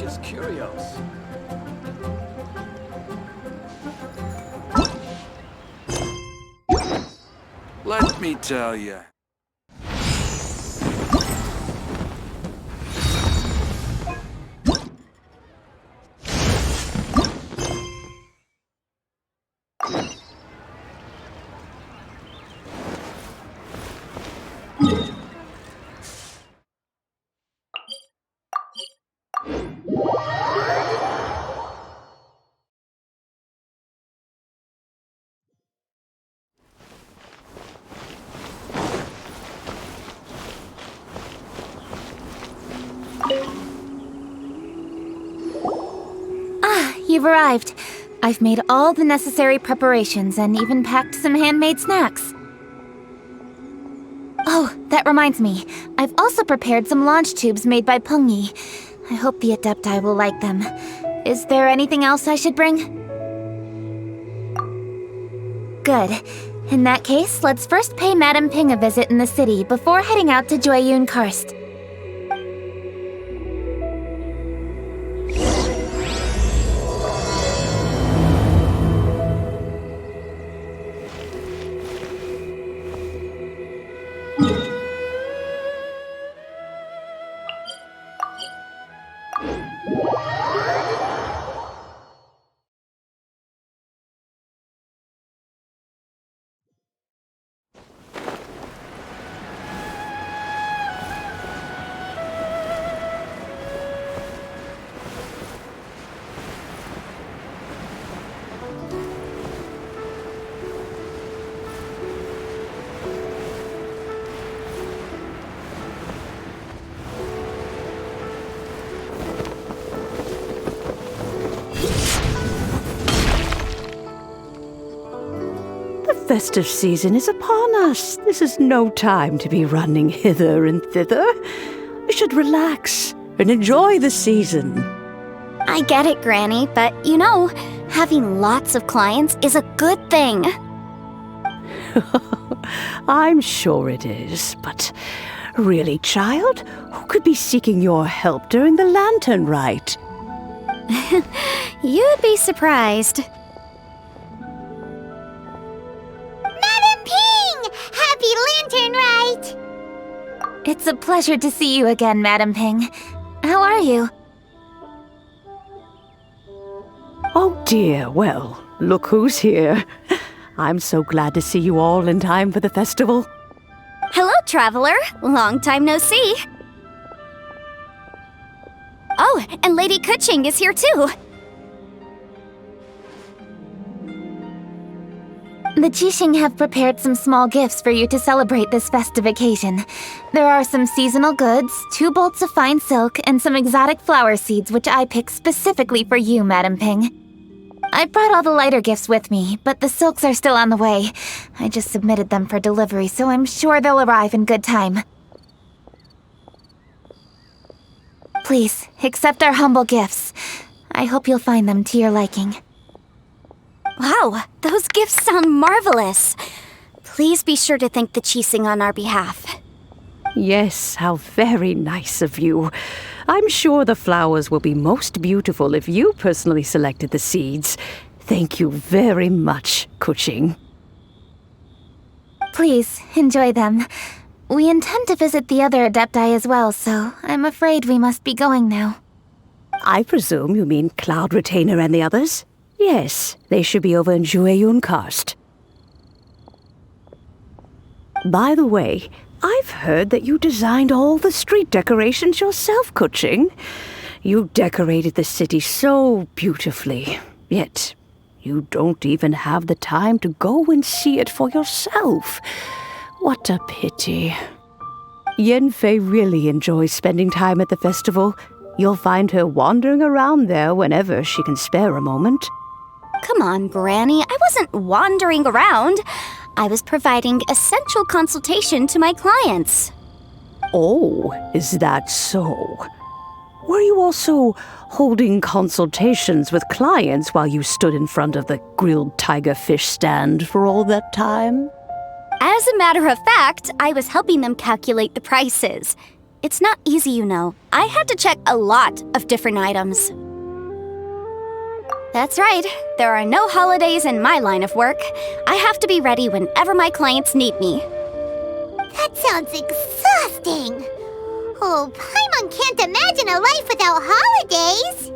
just curious. Let me tell you. You've arrived. I've made all the necessary preparations and even packed some handmade snacks. Oh, that reminds me. I've also prepared some launch tubes made by Pungi. I hope the Adepti will like them. Is there anything else I should bring? Good. In that case, let's first pay Madame Ping a visit in the city before heading out to Jueyun Karst. The festive season is upon us. This is no time to be running hither and thither. We should relax and enjoy the season. I get it, Granny, but you know, having lots of clients is a good thing. I'm sure it is, but really, child, who could be seeking your help during the Lantern Rite? You'd be surprised. Madam Ping! Happy Lantern Rite! It's a pleasure to see you again, Madam Ping. How are you? Oh dear, well, look who's here. I'm so glad to see you all in time for the festival. Hello, traveler. Long time no see. Oh, and Lady Kuching is here too. The Jixing have prepared some small gifts for you to celebrate this festive occasion. There are some seasonal goods, 2 bolts of fine silk, and some exotic flower seeds which I picked specifically for you, Madam Ping. I brought all the lighter gifts with me, but the silks are still on the way. I just submitted them for delivery, so I'm sure they'll arrive in good time. Please, accept our humble gifts. I hope you'll find them to your liking. Wow, those gifts sound marvelous. Please be sure to thank the Jixing on our behalf. Yes, how very nice of you. I'm sure the flowers will be most beautiful if you personally selected the seeds. Thank you very much, Kuching. Please, enjoy them. We intend to visit the other Adepti as well, so I'm afraid we must be going now. I presume you mean Cloud Retainer and the others? Yes, they should be over in Jueyun Karst. By the way, I've heard that you designed all the street decorations yourself, Kuching. You decorated the city so beautifully, yet you don't even have the time to go and see it for yourself. What a pity. Yanfei really enjoys spending time at the festival. You'll find her wandering around there whenever she can spare a moment. Come on, Granny. I wasn't wandering around. I was providing essential consultation to my clients. Oh, is that so? Were you also holding consultations with clients while you stood in front of the grilled tiger fish stand for all that time? As a matter of fact, I was helping them calculate the prices. It's not easy, you know. I had to check a lot of different items. That's right. There are no holidays in my line of work. I have to be ready whenever my clients need me. That sounds exhausting. Oh, Paimon can't imagine a life without holidays.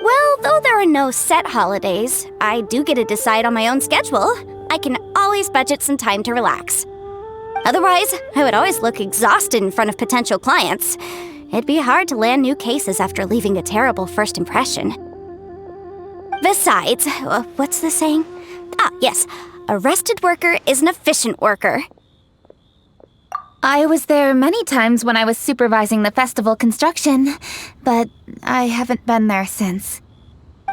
Well, though there are no set holidays, I do get to decide on my own schedule. I can always budget some time to relax. Otherwise, I would always look exhausted in front of potential clients. It'd be hard to land new cases after leaving a terrible first impression. Besides, what's the saying? Ah, yes. A rested worker is an efficient worker. I was there many times when I was supervising the festival construction, but I haven't been there since.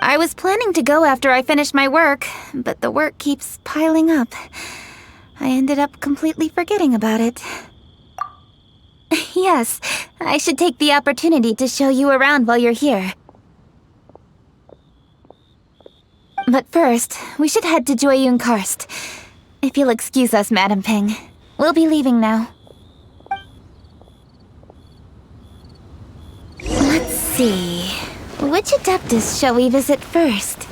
I was planning to go after I finished my work, but the work keeps piling up. I ended up completely forgetting about it. Yes, I should take the opportunity to show you around while you're here. But first, we should head to Joyun Karst. If you'll excuse us, Madam Ping. We'll be leaving now. Let's see. Which Adeptus shall we visit first?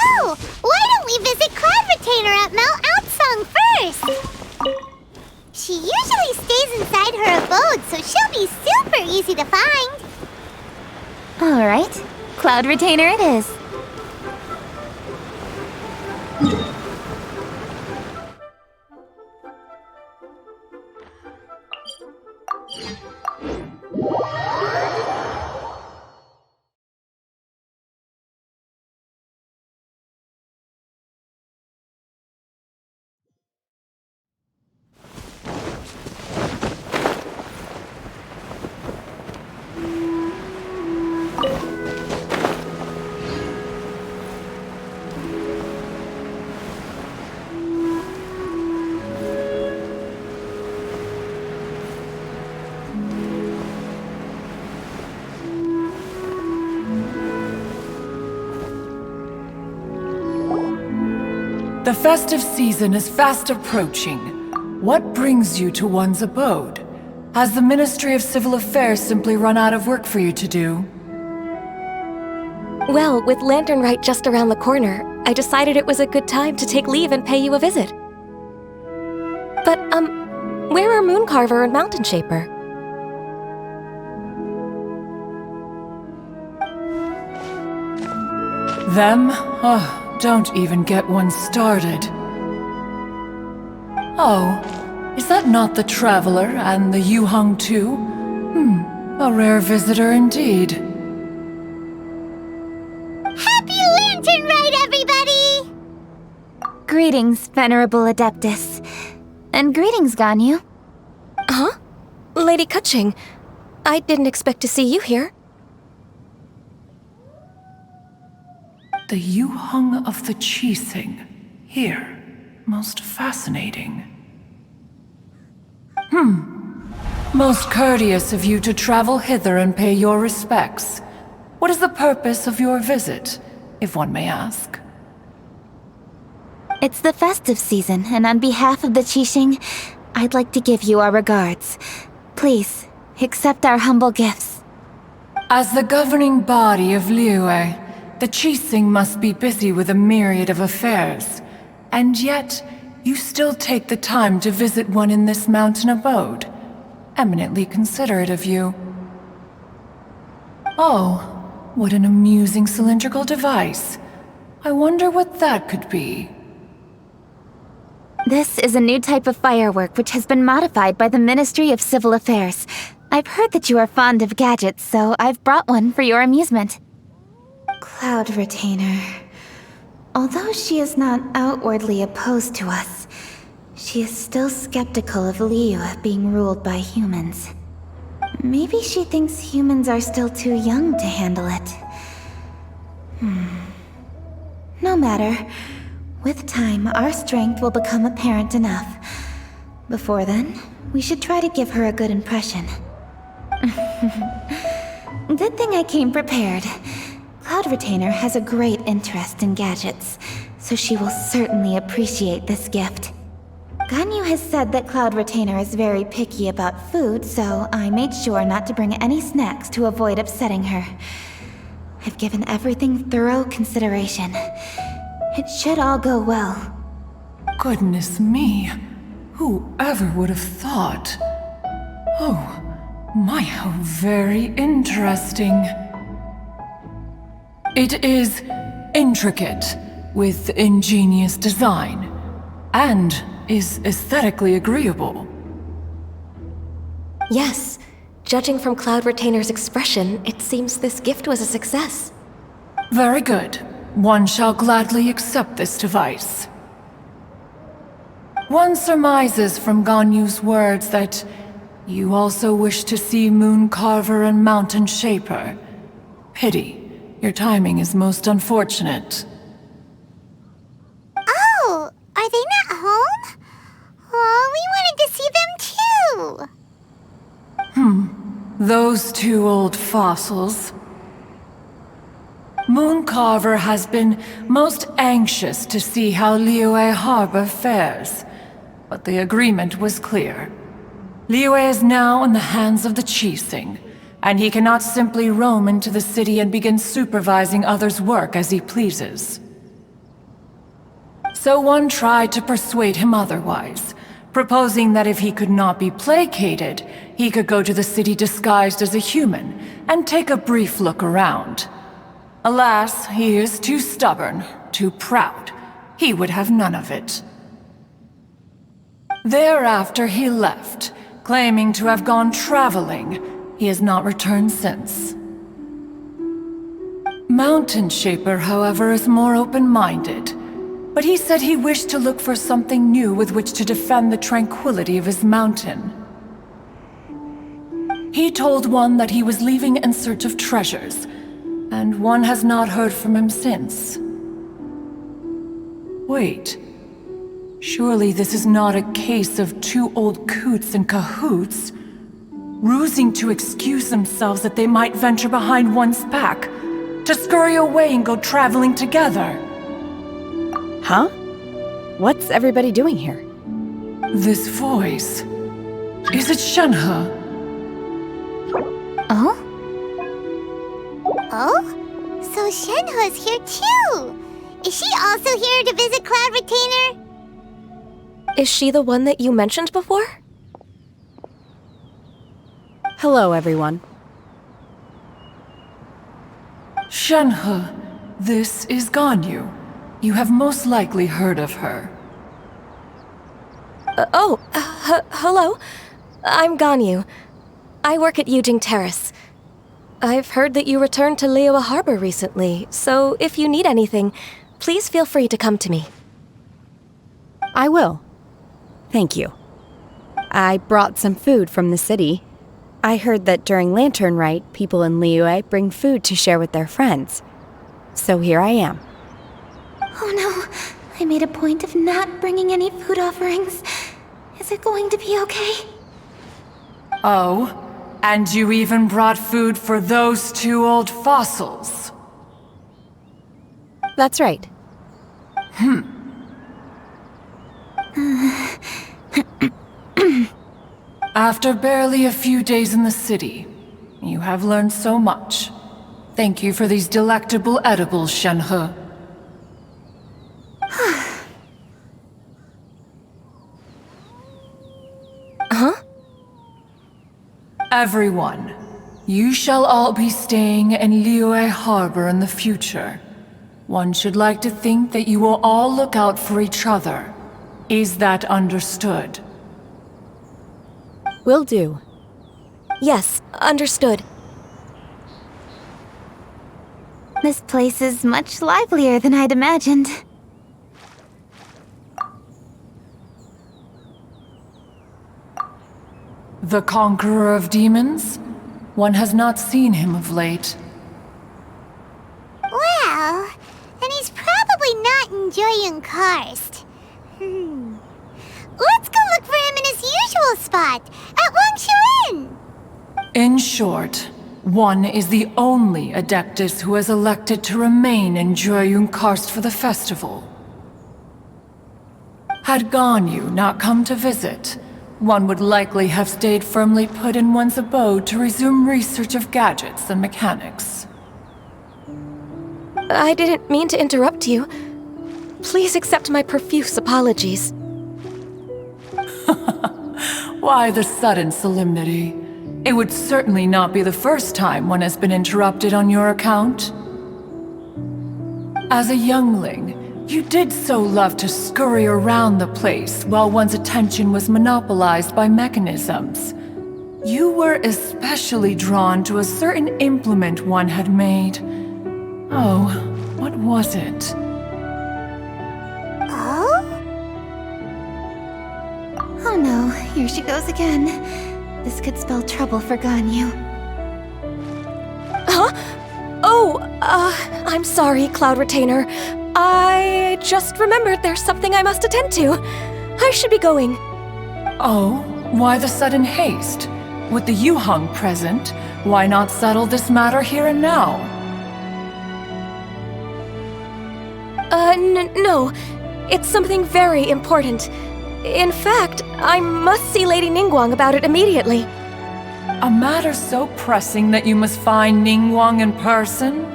Oh, why don't we visit Cloud Retainer at meowww first? She usually stays inside her abode, so she'll be super easy to find. All right. Cloud Retainer it is. The festive season is fast approaching. What brings you to one's abode? Has the Ministry of Civil Affairs simply run out of work for you to do? Well, with Lantern Rite just around the corner, I decided it was a good time to take leave and pay you a visit. But, where are Mooncarver and Mountain Shaper? Them? Oh, don't even get one started. Oh, is that not the Traveler and the Yuheng too? A rare visitor indeed. Happy Lantern Rite, everybody! Greetings, Venerable Adeptus. And greetings, Ganyu. Huh? Lady Kutching, I didn't expect to see you here. The Yuheng of the Qixing. Here. Most fascinating. Most courteous of you to travel hither and pay your respects. What is the purpose of your visit, if one may ask? It's the festive season, and on behalf of the Qixing, I'd like to give you our regards. Please, accept our humble gifts. As the governing body of Liyue, the Qixing must be busy with a myriad of affairs. And yet, you still take the time to visit one in this mountain abode. Eminently considerate of you. Oh, what an amusing cylindrical device. I wonder what that could be. This is a new type of firework which has been modified by the Ministry of Civil Affairs. I've heard that you are fond of gadgets, so I've brought one for your amusement. Cloud Retainer. Although she is not outwardly opposed to us, she is still skeptical of Liyue being ruled by humans. Maybe she thinks humans are still too young to handle it. No matter. With time, our strength will become apparent enough. Before then, we should try to give her a good impression. Good thing I came prepared. Cloud Retainer has a great interest in gadgets, so she will certainly appreciate this gift. Ganyu has said that Cloud Retainer is very picky about food, so I made sure not to bring any snacks to avoid upsetting her. I've given everything thorough consideration. It should all go well. Goodness me. Whoever would have thought? Oh, my, how very interesting. It is intricate, with ingenious design, and is aesthetically agreeable. Yes. Judging from Cloud Retainer's expression, it seems this gift was a success. Very good. One shall gladly accept this device. One surmises from Ganyu's words that you also wish to see Moon Carver and Mountain Shaper. Pity. Your timing is most unfortunate. Oh, are they not home? Oh, we wanted to see them too. Those two old fossils. Moon Carver has been most anxious to see how Liyue Harbor fares, but the agreement was clear. Liyue is now in the hands of the Qixing, and he cannot simply roam into the city and begin supervising others' work as he pleases. So one tried to persuade him otherwise, proposing that if he could not be placated, he could go to the city disguised as a human and take a brief look around. Alas, he is too stubborn, too proud. He would have none of it. Thereafter he left, claiming to have gone traveling. He has not returned since. Mountain Shaper, however, is more open-minded. But he said he wished to look for something new with which to defend the tranquility of his mountain. He told one that he was leaving in search of treasures, and one has not heard from him since. Wait. Surely this is not a case of two old coots in cahoots, rusing to excuse themselves that they might venture behind one's back, to scurry away and go traveling together. Huh? What's everybody doing here? This voice... Is it Shenhe? Oh? Oh? So Shenhe's here too! Is she also here to visit Cloud Retainer? Is she the one that you mentioned before? Hello, everyone. Shenhe, this is Ganyu. You have most likely heard of her. Hello. I'm Ganyu. I work at Yujing Terrace. I've heard that you returned to Liyue Harbor recently, so if you need anything, please feel free to come to me. I will. Thank you. I brought some food from the city. I heard that during Lantern Rite, people in Liyue bring food to share with their friends. So here I am. Oh no, I made a point of not bringing any food offerings. Is it going to be okay? Oh, and you even brought food for those two old fossils. That's right. After barely a few days in the city, you have learned so much. Thank you for these delectable edibles, Shenhe. Huh? Everyone, you shall all be staying in Liyue Harbor in the future. One should like to think that you will all look out for each other. Is that understood? Will do. Yes, understood. This place is much livelier than I'd imagined. The conqueror of demons? One has not seen him of late. Well, then he's probably not enjoying Karst. Let's go look for him in his usual spot, at Wangshu Inn! In short, one is the only Adeptus who has elected to remain in Jueyun Karst for the festival. Had Ganyu not come to visit, one would likely have stayed firmly put in one's abode to resume research of gadgets and mechanics. I didn't mean to interrupt you. Please accept my profuse apologies. Why the sudden solemnity? It would certainly not be the first time one has been interrupted on your account. As a youngling, you did so love to scurry around the place while one's attention was monopolized by mechanisms. You were especially drawn to a certain implement one had made. Oh, what was it? Oh? Oh no, here she goes again. This could spell trouble for Ganyu. Huh? Oh, I'm sorry, Cloud Retainer. I just remembered there's something I must attend to. I should be going. Oh, why the sudden haste? With the Yuheng present, why not settle this matter here and now? No. It's something very important. In fact, I must see Lady Ningguang about it immediately. A matter so pressing that you must find Ningguang in person?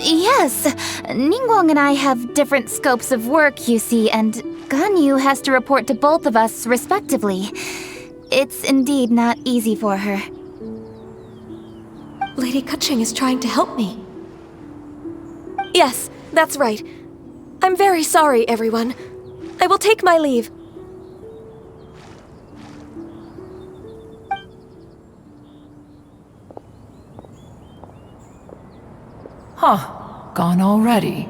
Yes. Ningguang and I have different scopes of work, you see, and Ganyu has to report to both of us respectively. It's indeed not easy for her. Lady Keqing is trying to help me. Yes, that's right. I'm very sorry, everyone. I will take my leave. Huh, gone already.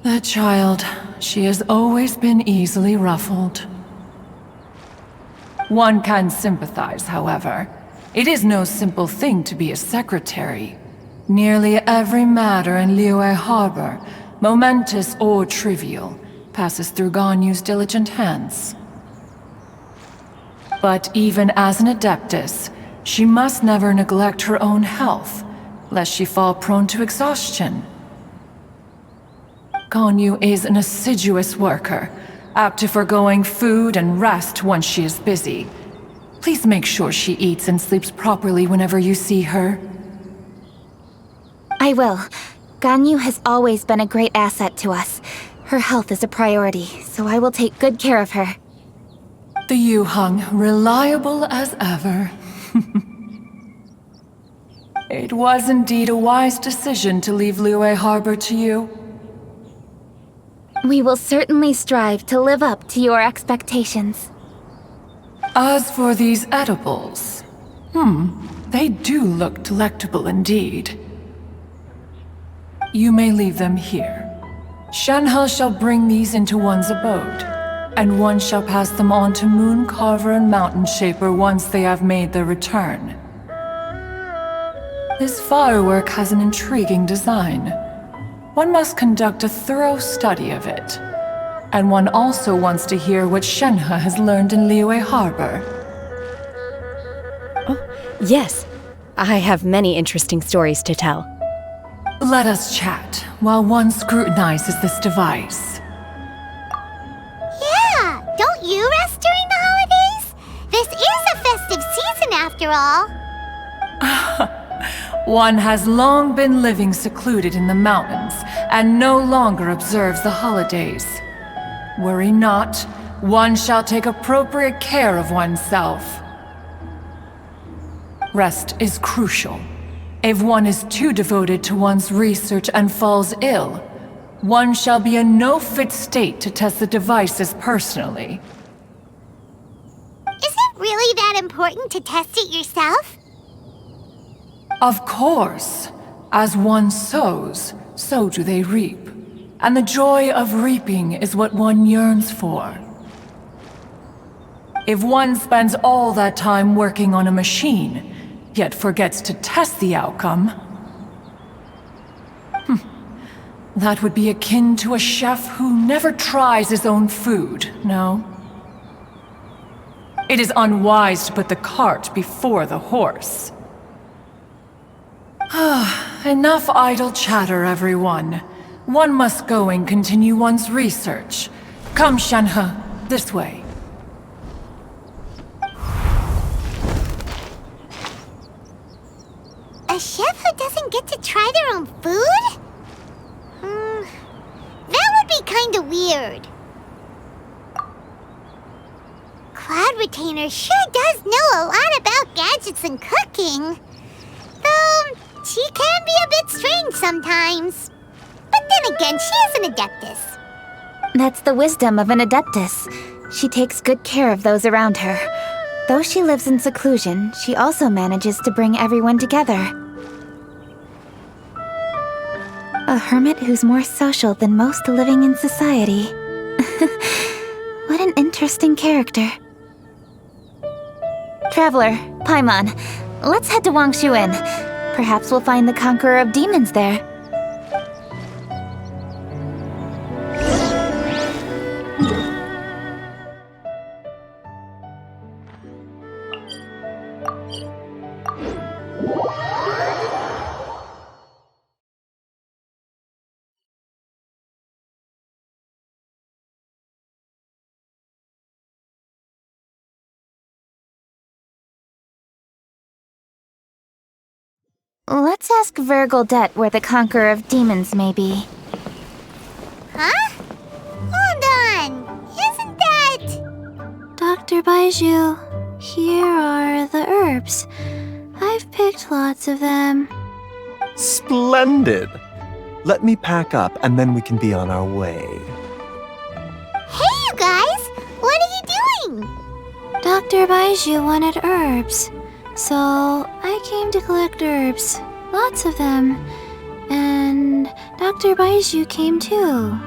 That child, she has always been easily ruffled. One can sympathize, however. It is no simple thing to be a secretary. Nearly every matter in Liyue Harbor, momentous or trivial, passes through Ganyu's diligent hands. But even as an adeptus, she must never neglect her own health, lest she fall prone to exhaustion. Ganyu is an assiduous worker, apt to foregoing food and rest once she is busy. Please make sure she eats and sleeps properly whenever you see her. I will. Ganyu has always been a great asset to us. Her health is a priority, so I will take good care of her. The Yuheng, reliable as ever. It was indeed a wise decision to leave Liyue Harbor to you. We will certainly strive to live up to your expectations. As for these edibles, they do look delectable indeed. You may leave them here. Shenhe shall bring these into one's abode, and one shall pass them on to Moon Carver and Mountain Shaper once they have made their return. This firework has an intriguing design. One must conduct a thorough study of it. And one also wants to hear what Shenhe has learned in Liyue Harbor. Oh, yes. I have many interesting stories to tell. Let us chat while one scrutinizes this device. Yeah, don't you rest during the holidays? This is a festive season after all. One has long been living secluded in the mountains and no longer observes the holidays. Worry not, one shall take appropriate care of oneself. Rest is crucial. If one is too devoted to one's research and falls ill, one shall be in no fit state to test the devices personally. Is it really that important to test it yourself? Of course. As one sows, so do they reap. And the joy of reaping is what one yearns for. If one spends all that time working on a machine, yet forgets to test the outcome, that would be akin to a chef who never tries his own food, no? It is unwise to put the cart before the horse. Enough idle chatter, everyone. One must go and continue one's research. Come, Shanhe, this way. A chef who doesn't get to try their own food? That would be kinda weird. Cloud Retainer sure does know a lot about gadgets and cooking. Though, she can be a bit strange sometimes. But then again, she is an Adeptus. That's the wisdom of an Adeptus. She takes good care of those around her. Though she lives in seclusion, she also manages to bring everyone together. A hermit who's more social than most living in society. What an interesting character. Traveler, Paimon, let's head to Wangshuin. Perhaps we'll find the Conqueror of Demons there. Let's ask Vergoldet where the Conqueror of Demons may be. Huh? Hold on. Isn't that... Dr. Baiju, here are the herbs. I've picked lots of them. Splendid! Let me pack up and then we can be on our way. Hey, you guys! What are you doing? Dr. Baiju wanted herbs. So, I came to collect herbs. Lots of them. And Dr. Baiju came too.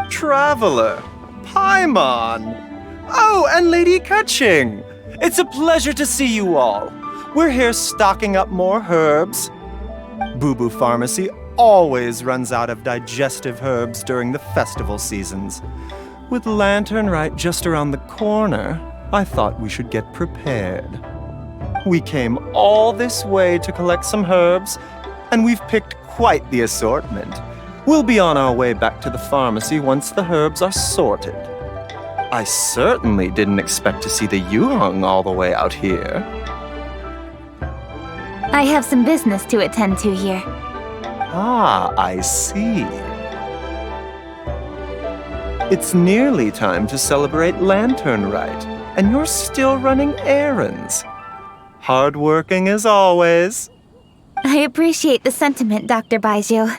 Traveler! Paimon! Oh, and Lady Kaching! It's a pleasure to see you all. We're here stocking up more herbs. Boo Boo Pharmacy always runs out of digestive herbs during the festival seasons. With Lantern Rite just around the corner, I thought we should get prepared. We came all this way to collect some herbs, and we've picked quite the assortment. We'll be on our way back to the pharmacy once the herbs are sorted. I certainly didn't expect to see the Yuheng all the way out here. I have some business to attend to here. Ah, I see. It's nearly time to celebrate Lantern Rite, and you're still running errands. Hardworking as always. I appreciate the sentiment, Dr. Baiju.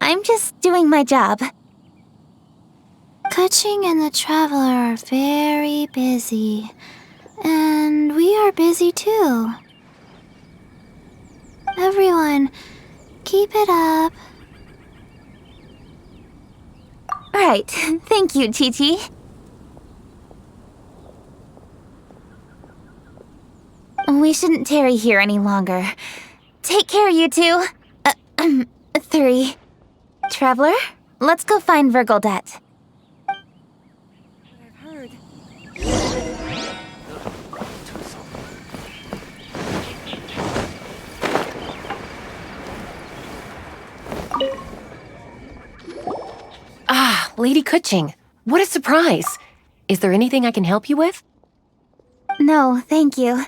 I'm just doing my job. Kaching and the Traveler are very busy. And we are busy too. Everyone, keep it up. Right. Thank you, Chi-Chi. We shouldn't tarry here any longer. Take care, you two. 3. Traveler, let's go find Vergoldet. I've heard. Ah, Lady Kaching. What a surprise. Is there anything I can help you with? No, thank you.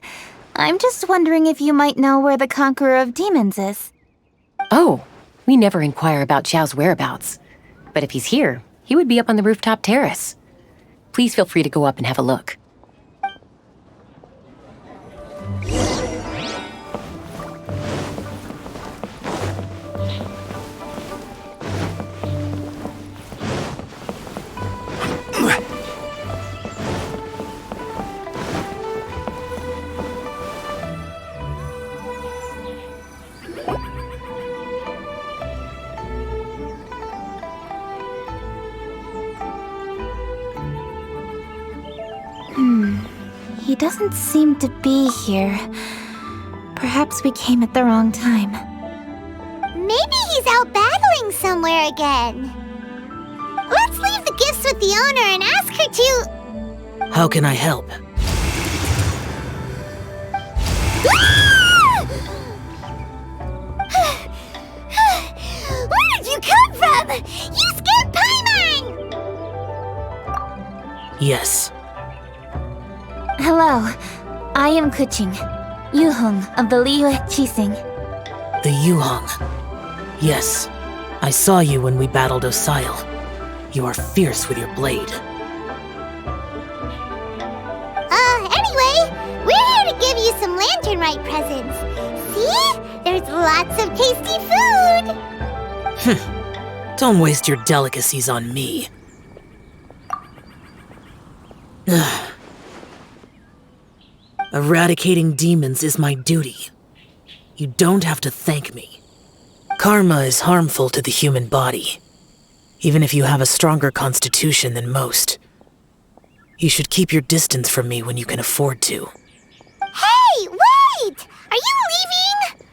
I'm just wondering if you might know where the Conqueror of Demons is. Oh, we never inquire about Xiao's whereabouts. But if he's here, he would be up on the rooftop terrace. Please feel free to go up and have a look. He doesn't seem to be here. Perhaps we came at the wrong time. Maybe he's out battling somewhere again. Let's leave the gifts with the owner and ask her to... How can I help? Yes. Hello. I am Kuching, Yuhong of the Liyue Chising. The Yuhong. Yes. I saw you when we battled Osile. You are fierce with your blade. Anyway, we're here to give you some Lantern Rite presents. See? There's lots of tasty food! Don't waste your delicacies on me. Eradicating demons is my duty. You don't have to thank me. Karma is harmful to the human body, even if you have a stronger constitution than most. You should keep your distance from me when you can afford to. Hey, wait! Are you leaving?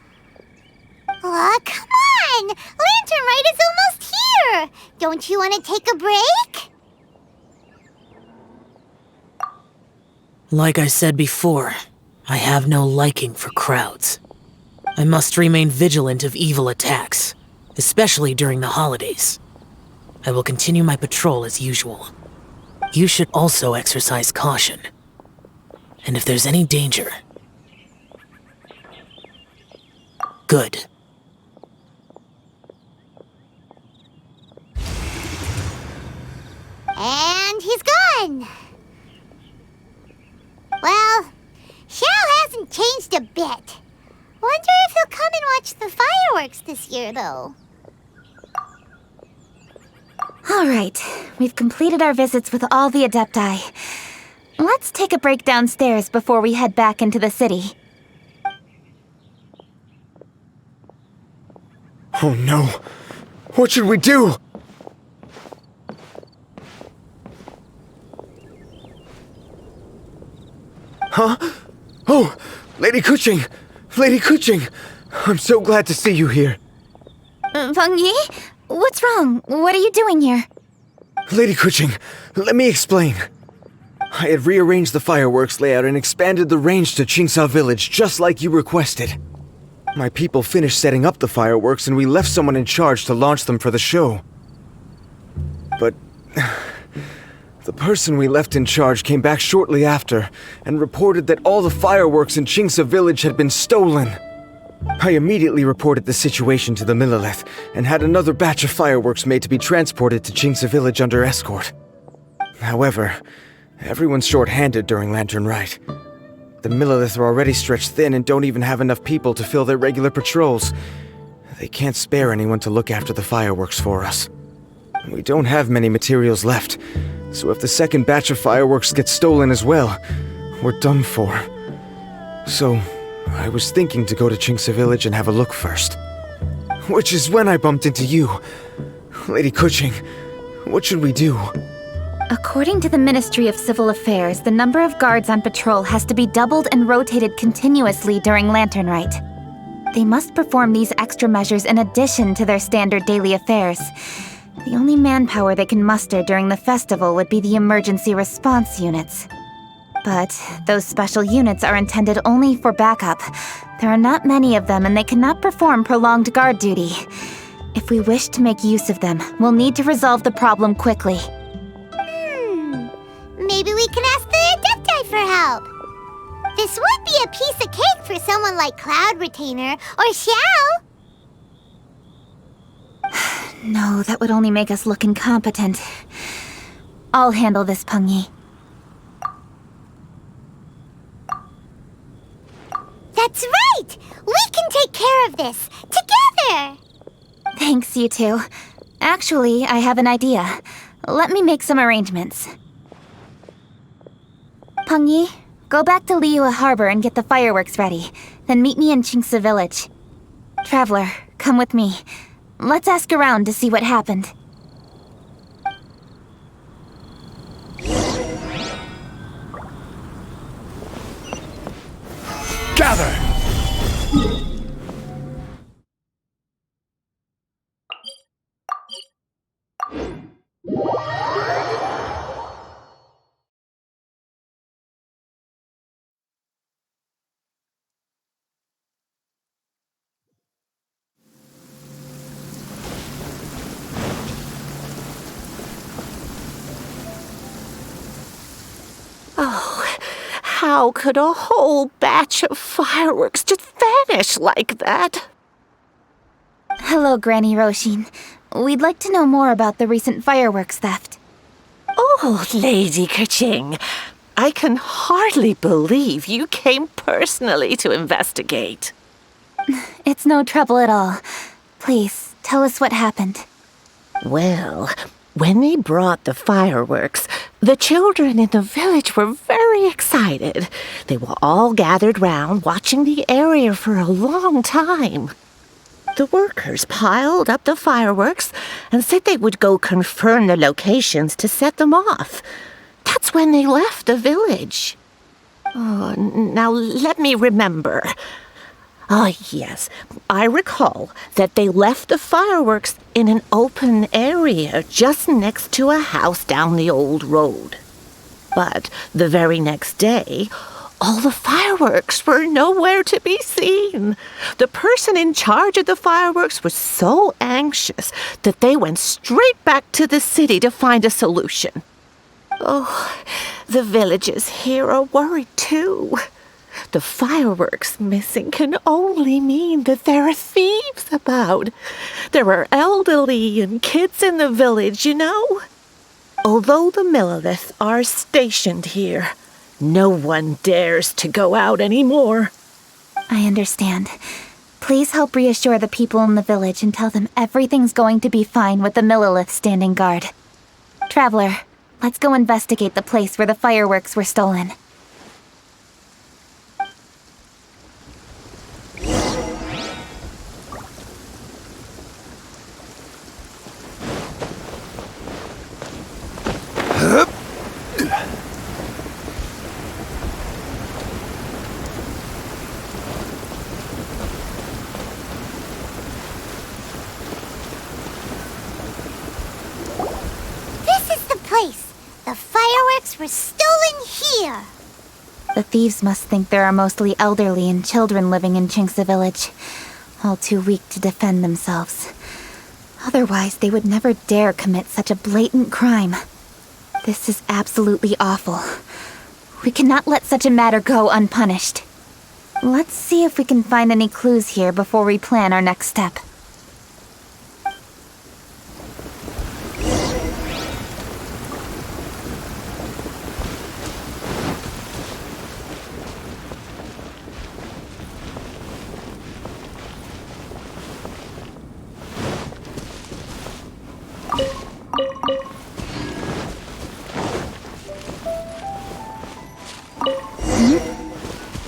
Aw, come on! Lantern Rite is almost here! Don't you want to take a break? Like I said before, I have no liking for crowds. I must remain vigilant of evil attacks, especially during the holidays. I will continue my patrol as usual. You should also exercise caution. And if there's any danger... Good. And he's gone! Well, Xiao hasn't changed a bit. Wonder if he'll come and watch the fireworks this year, though. All right, we've completed our visits with all the Adepti. Let's take a break downstairs before we head back into the city. Oh no! What should we do? Huh? Oh! Lady Kuching! Lady Kuching! I'm so glad to see you here. Feng Yi? What's wrong? What are you doing here? Lady Kuching, let me explain. I had rearranged the fireworks layout and expanded the range to Qingsa Village just like you requested. My people finished setting up the fireworks and we left someone in charge to launch them for the show. But... the person we left in charge came back shortly after and reported that all the fireworks in Qingsa Village had been stolen. I immediately reported the situation to the Millelith and had another batch of fireworks made to be transported to Qingsa Village under escort. However, everyone's short-handed during Lantern Rite. The Millelith are already stretched thin and don't even have enough people to fill their regular patrols. They can't spare anyone to look after the fireworks for us. We don't have many materials left, so if the second batch of fireworks gets stolen as well, we're done for. So, I was thinking to go to Qingsa Village and have a look first. Which is when I bumped into you. Lady Kuching, what should we do? According to the Ministry of Civil Affairs, the number of guards on patrol has to be doubled and rotated continuously during Lantern Rite. They must perform these extra measures in addition to their standard daily affairs. The only manpower they can muster during the festival would be the emergency response units. But those special units are intended only for backup. There are not many of them and they cannot perform prolonged guard duty. If we wish to make use of them, we'll need to resolve the problem quickly. Maybe we can ask the Adepti for help. This would be a piece of cake for someone like Cloud Retainer or Xiao. No, that would only make us look incompetent. I'll handle this, Peng Yi. That's right! We can take care of this, together! Thanks, you two. Actually, I have an idea. Let me make some arrangements. Peng Yi, go back to Liyue Harbor and get the fireworks ready. Then meet me in Qingsa Village. Traveler, come with me. Let's ask around to see what happened. Gather! How could a whole batch of fireworks just vanish like that? Hello, Granny Roshin. We'd like to know more about the recent fireworks theft. Oh, Lady Kaching, I can hardly believe you came personally to investigate. It's no trouble at all. Please, tell us what happened. Well, when they brought the fireworks, the children in the village were very excited. They were all gathered round, watching the area for a long time. The workers piled up the fireworks and said they would go confirm the locations to set them off. That's when they left the village. Oh, now let me remember. Ah, yes, I recall that they left the fireworks in an open area just next to a house down the old road. But the very next day, all the fireworks were nowhere to be seen. The person in charge of the fireworks was so anxious that they went straight back to the city to find a solution. Oh, the villagers here are worried too. The fireworks missing can only mean that there are thieves about. There are elderly and kids in the village, you know. Although the Milliliths are stationed here, no one dares to go out anymore. I understand. Please help reassure the people in the village and tell them everything's going to be fine with the Millilith standing guard. Traveler, let's go investigate the place where the fireworks were stolen. The fireworks were stolen here. The thieves must think there are mostly elderly and children living in Chinksa village, all too weak to defend themselves. Otherwise, they would never dare commit such a blatant crime. This is absolutely awful. We cannot let such a matter go unpunished. Let's see if we can find any clues here before we plan our next step.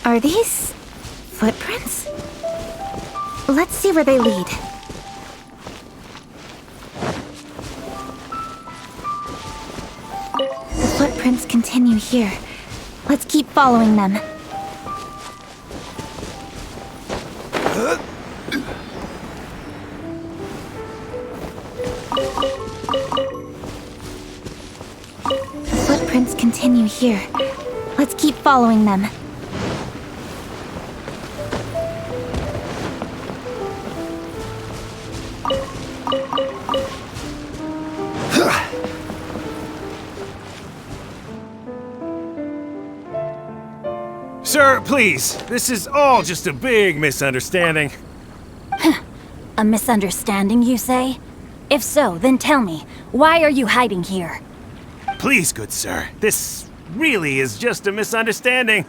Are these footprints? Let's see where they lead. The footprints continue here. Let's keep following them. The footprints continue here. Let's keep following them. Sir, please, this is all just a big misunderstanding. A misunderstanding, you say? If so, then tell me, why are you hiding here? Please, good sir, this really is just a misunderstanding.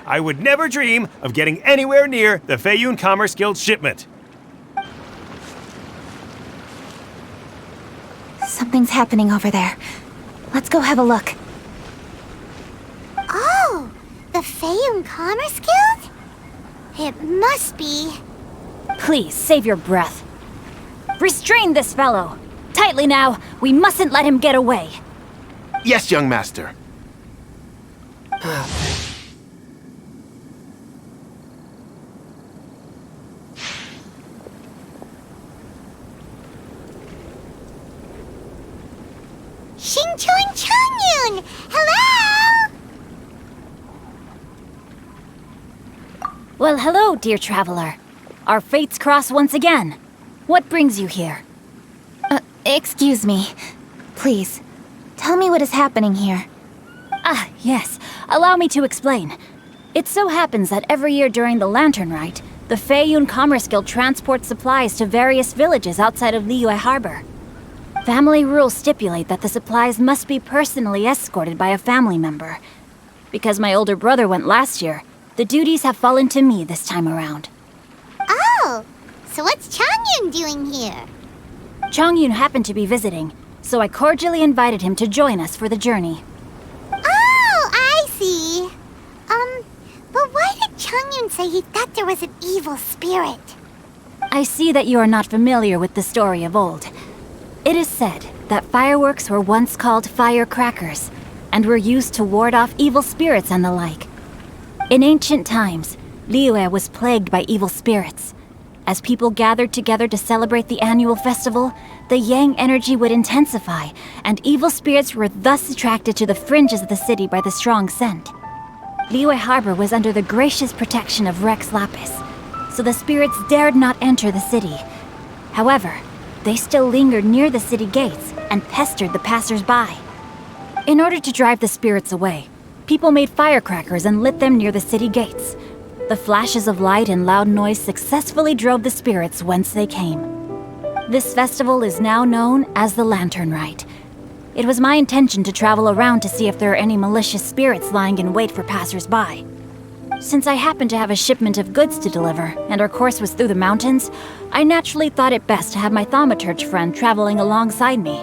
I would never dream of getting anywhere near the Feiyun Commerce Guild shipment. Something's happening over there. Let's go have a look. Oh, the Feiyun Commerce Guild? It must be. Please, save your breath. Restrain this fellow. Tightly now, we mustn't let him get away. Yes, young master. Shinchon Changyun! Hello! Well, hello, dear traveler. Our fates cross once again. What brings you here? Excuse me. Please, tell me what is happening here. Ah, yes. Allow me to explain. It so happens that every year during the Lantern Rite, the Feiyun Commerce Guild transports supplies to various villages outside of Liyue Harbor. Family rules stipulate that the supplies must be personally escorted by a family member. Because my older brother went last year, the duties have fallen to me this time around. Oh, so what's Changyun doing here? Changyun happened to be visiting, so I cordially invited him to join us for the journey. Oh, I see. But why did Changyun say he thought there was an evil spirit? I see that you are not familiar with the story of old. It is said that fireworks were once called firecrackers, and were used to ward off evil spirits and the like. In ancient times, Liyue was plagued by evil spirits. As people gathered together to celebrate the annual festival, the yang energy would intensify, and evil spirits were thus attracted to the fringes of the city by the strong scent. Liyue Harbor was under the gracious protection of Rex Lapis, so the spirits dared not enter the city. However, they still lingered near the city gates and pestered the passers-by. In order to drive the spirits away, people made firecrackers and lit them near the city gates. The flashes of light and loud noise successfully drove the spirits whence they came. This festival is now known as the Lantern Rite. It was my intention to travel around to see if there are any malicious spirits lying in wait for passers-by. Since I happened to have a shipment of goods to deliver, and our course was through the mountains, I naturally thought it best to have my thaumaturge friend traveling alongside me.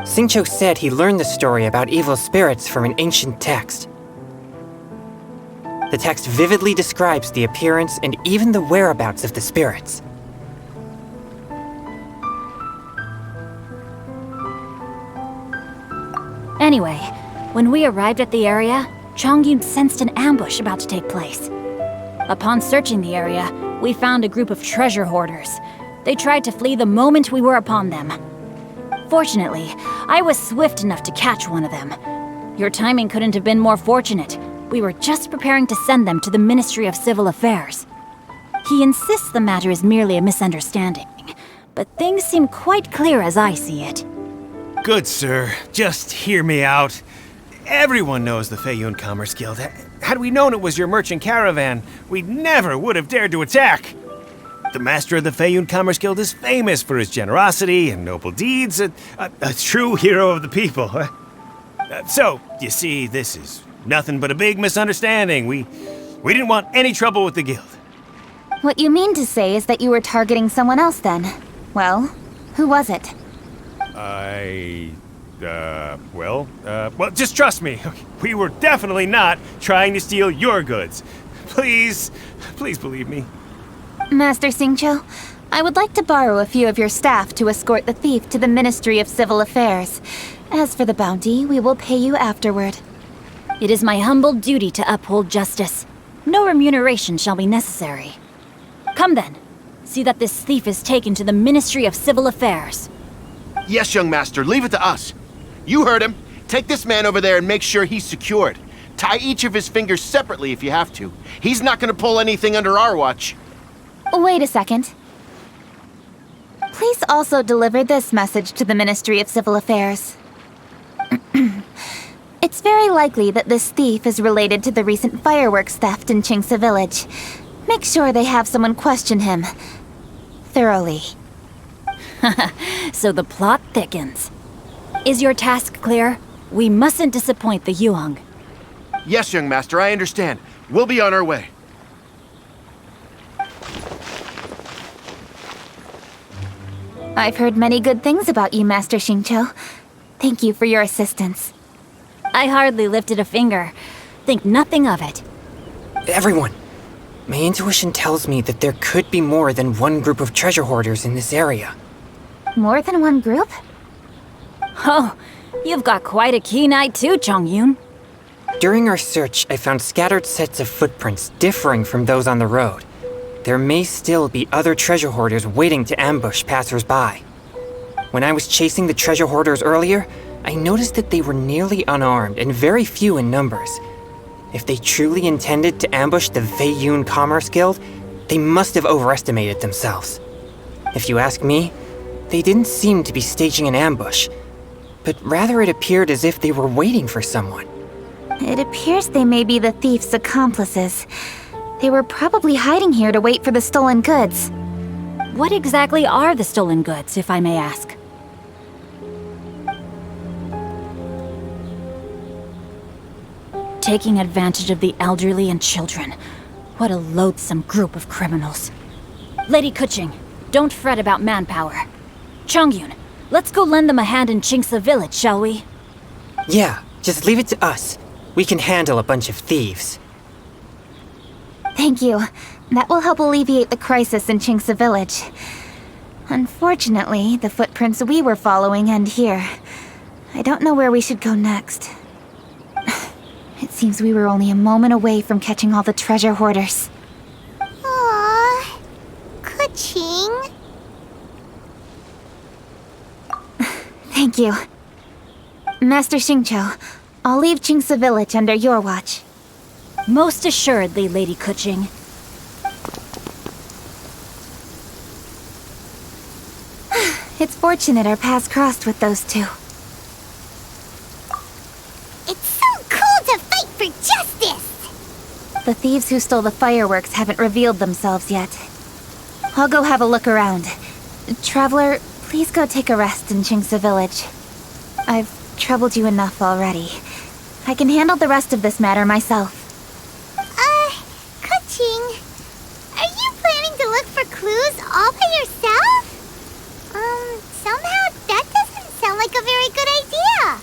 Xingqiu said he learned the story about evil spirits from an ancient text. The text vividly describes the appearance and even the whereabouts of the spirits. Anyway, when we arrived at the area, Changyun sensed an ambush about to take place. Upon searching the area, we found a group of treasure hoarders. They tried to flee the moment we were upon them. Fortunately, I was swift enough to catch one of them. Your timing couldn't have been more fortunate. We were just preparing to send them to the Ministry of Civil Affairs. He insists the matter is merely a misunderstanding, but things seem quite clear as I see it. Good, sir. Just hear me out. Everyone knows the Feiyun Commerce Guild. Had we known it was your merchant caravan, we never would have dared to attack. The master of the Feiyun Commerce Guild is famous for his generosity and noble deeds, a true hero of the people. So, you see, this is nothing but a big misunderstanding. We didn't want any trouble with the guild. What you mean to say is that you were targeting someone else then? Well, who was it? Well, just trust me. We were definitely not trying to steal your goods. Please believe me. Master Xingqiu, I would like to borrow a few of your staff to escort the thief to the Ministry of Civil Affairs. As for the bounty, we will pay you afterward. It is my humble duty to uphold justice. No remuneration shall be necessary. Come then, see that this thief is taken to the Ministry of Civil Affairs. Yes, young master, leave it to us. You heard him. Take this man over there and make sure he's secured. Tie each of his fingers separately if you have to. He's not gonna pull anything under our watch. Wait a second. Please also deliver this message to the Ministry of Civil Affairs. It's very likely that this thief is related to the recent fireworks theft in Qingce Village. Make sure they have someone question him thoroughly. So the plot thickens. Is your task clear? We mustn't disappoint the Yuang. Yes, young master, I understand. We'll be on our way. I've heard many good things about you, Master Xingqiu. Thank you for your assistance. I hardly lifted a finger. Think nothing of it. Everyone, my intuition tells me that there could be more than one group of treasure hoarders in this area. More than one group? Oh, you've got quite a keen eye too, Changyun. During our search, I found scattered sets of footprints differing from those on the road. There may still be other treasure hoarders waiting to ambush passers-by. When I was chasing the treasure hoarders earlier, I noticed that they were nearly unarmed and very few in numbers. If they truly intended to ambush the Feiyun Commerce Guild, they must have overestimated themselves. If you ask me, they didn't seem to be staging an ambush, but rather it appeared as if they were waiting for someone. It appears they may be the thief's accomplices. They were probably hiding here to wait for the stolen goods. What exactly are the stolen goods, if I may ask? Taking advantage of the elderly and children. What a loathsome group of criminals. Lady Kuching, don't fret about manpower. Chongyun, let's go lend them a hand in Chingsa village, shall we? Yeah, just leave it to us. We can handle a bunch of thieves. Thank you. That will help alleviate the crisis in Chingsa village. Unfortunately, the footprints we were following end here. I don't know where we should go next. It seems we were only a moment away from catching all the treasure hoarders. Aww. Kuching. Thank you. Master Xingqiu, I'll leave Chingsa village under your watch. Most assuredly, Lady Kuching. It's fortunate our paths crossed with those two. It's so cool to fight for justice! The thieves who stole the fireworks haven't revealed themselves yet. I'll go have a look around. Traveler, please go take a rest in Chingsa village. I've troubled you enough already. I can handle the rest of this matter myself. Kuching, are you planning to look for clues all by yourself? Somehow that doesn't sound like a very good idea.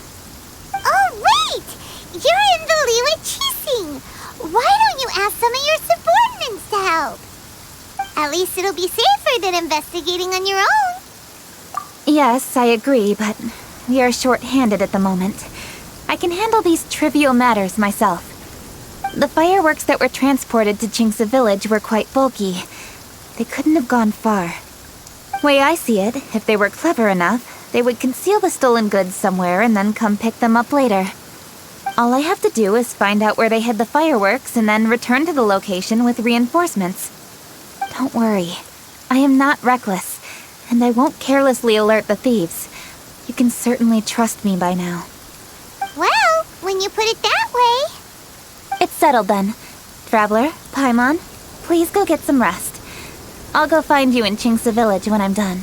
Oh, wait! You're in the Liyue Qixing. Why don't you ask some of your subordinates to help? At least it'll be safer than investigating on your own. Yes, I agree, but we are short-handed at the moment. I can handle these trivial matters myself. The fireworks that were transported to Chingsa village were quite bulky. They couldn't have gone far. Way I see it, if they were clever enough, they would conceal the stolen goods somewhere and then come pick them up later. All I have to do is find out where they hid the fireworks and then return to the location with reinforcements. Don't worry. I am not reckless, and I won't carelessly alert the thieves. You can certainly trust me by now. Well, when you put it that way... It's settled then. Traveler, Paimon, please go get some rest. I'll go find you in Chingsa village when I'm done.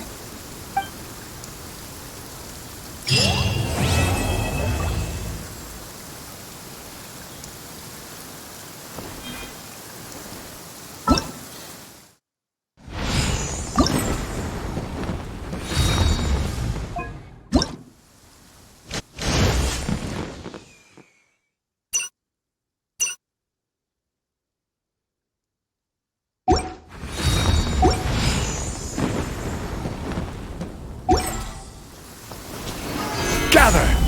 Gather!